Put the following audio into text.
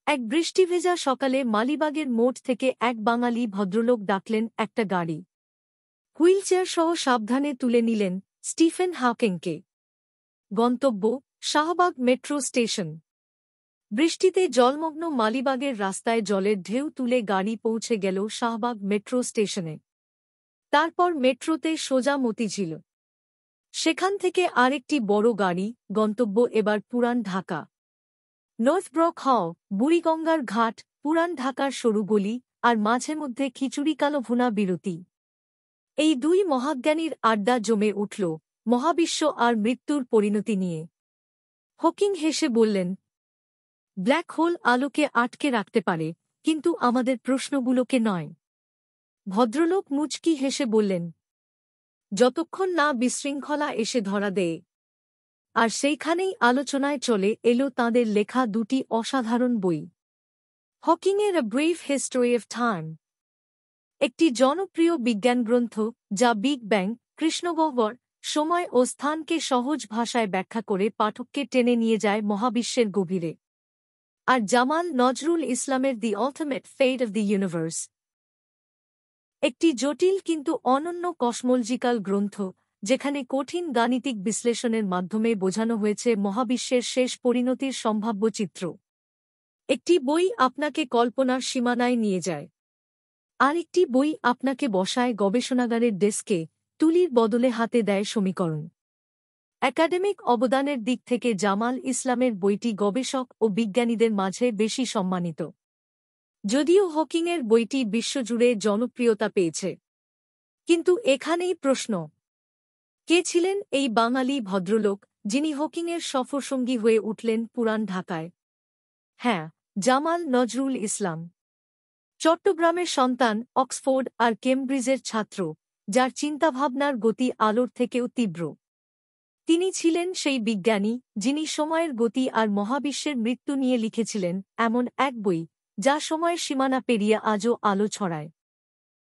এক বৃষ্টিভেজা সকালে মালিবাগের মোড় থেকে এক বাঙালি ভদ্রলোক ডাকলেন একটা গাড়ি। হুইলচেয়ারসহ সাবধানে তুলে নিলেন স্টিফেন হকিংকে। গন্তব্য শাহবাগ মেট্রো স্টেশন। বৃষ্টিতে জলমগ্ন মালিবাগের রাস্তায় জলের ঢেউ তুলে গাড়ি পৌঁছে গেল শাহবাগ মেট্রো স্টেশনে। তারপর মেট্রোতে সোজা মতিঝিল। সেখান থেকে আরেকটি বড় গাড়ি, গন্তব্য এবার পুরান ঢাকা। নর্থ ব্রক হাও, বুড়িগঙ্গার ঘাট, পুরান ঢাকার সরু গলি, আর মাঝে মধ্যে খিচুড়িকালো ভুনা বিরতি। এই দুই মহাজ্ঞানীর আড্ডা জমে উঠল মহাবিশ্ব আর মৃত্যুর পরিণতি নিয়ে। হকিং হেসে বললেন, ব্ল্যাক হোল আলোকে আটকে রাখতে পারে, কিন্তু আমাদের প্রশ্নগুলোকে নয়। ভদ্রলোক মুচকি হেসে বললেন, যতক্ষণ না বিশৃঙ্খলা এসে ধরা দেয়। আর সেইখানেই আলোচনায় চলে এলো তাঁদের লেখা দুটি অসাধারণ বই। হকিংয়ের a brief history of time, একটি জনপ্রিয় বিজ্ঞান গ্রন্থ যা বিগ ব্যাং, কৃষ্ণগহ্বর, সময় ও স্থানকে সহজ ভাষায় ব্যাখ্যা করে পাঠককে টেনে নিয়ে যায় মহাবিশ্বের গভীরে। আর জামাল নজরুল ইসলামের the ultimate fate of the universe, একটি জটিল কিন্তু অনন্য কসমোলজিক্যাল গ্রন্থ যেখানে কঠিন গাণিতিক বিশ্লেষণের মাধ্যমে বোঝানো হয়েছে মহাবিশ্বের শেষ পরিণতির সম্ভাব্য চিত্র। একটি বই আপনাকে কল্পনার সীমানায় নিয়ে যায়, আরেকটি বই আপনাকে বসায় গবেষণাগারের ডেস্কে, তুলির বদলে হাতে দেয় সমীকরণ। একাডেমিক অবদানের দিক থেকে জামাল ইসলামের বইটি গবেষক ও বিজ্ঞানীদের মাঝে বেশি সম্মানিত, যদিও হকিংয়ের বইটি বিশ্বজুড়ে জনপ্রিয়তা পেয়েছে। কিন্তু এখানেই প্রশ্ন, কে ছিলেন এই বাঙালি ভদ্রলোক যিনি হকিংয়ের সফরসঙ্গী হয়ে উঠলেন পুরান ঢাকায়? হ্যাঁ, জামাল নজরুল ইসলাম। চট্টগ্রামের সন্তান, অক্সফোর্ড আর কেমব্রিজের ছাত্র, যার চিন্তাভাবনার গতি আলোর থেকেও তীব্র। তিনি ছিলেন সেই বিজ্ঞানী যিনি সময়ের গতি আর মহাবিশ্বের মৃত্যু নিয়ে লিখেছিলেন এমন এক বই যা সময়ের সীমানা পেরিয়ে আজও আলো ছড়ায়।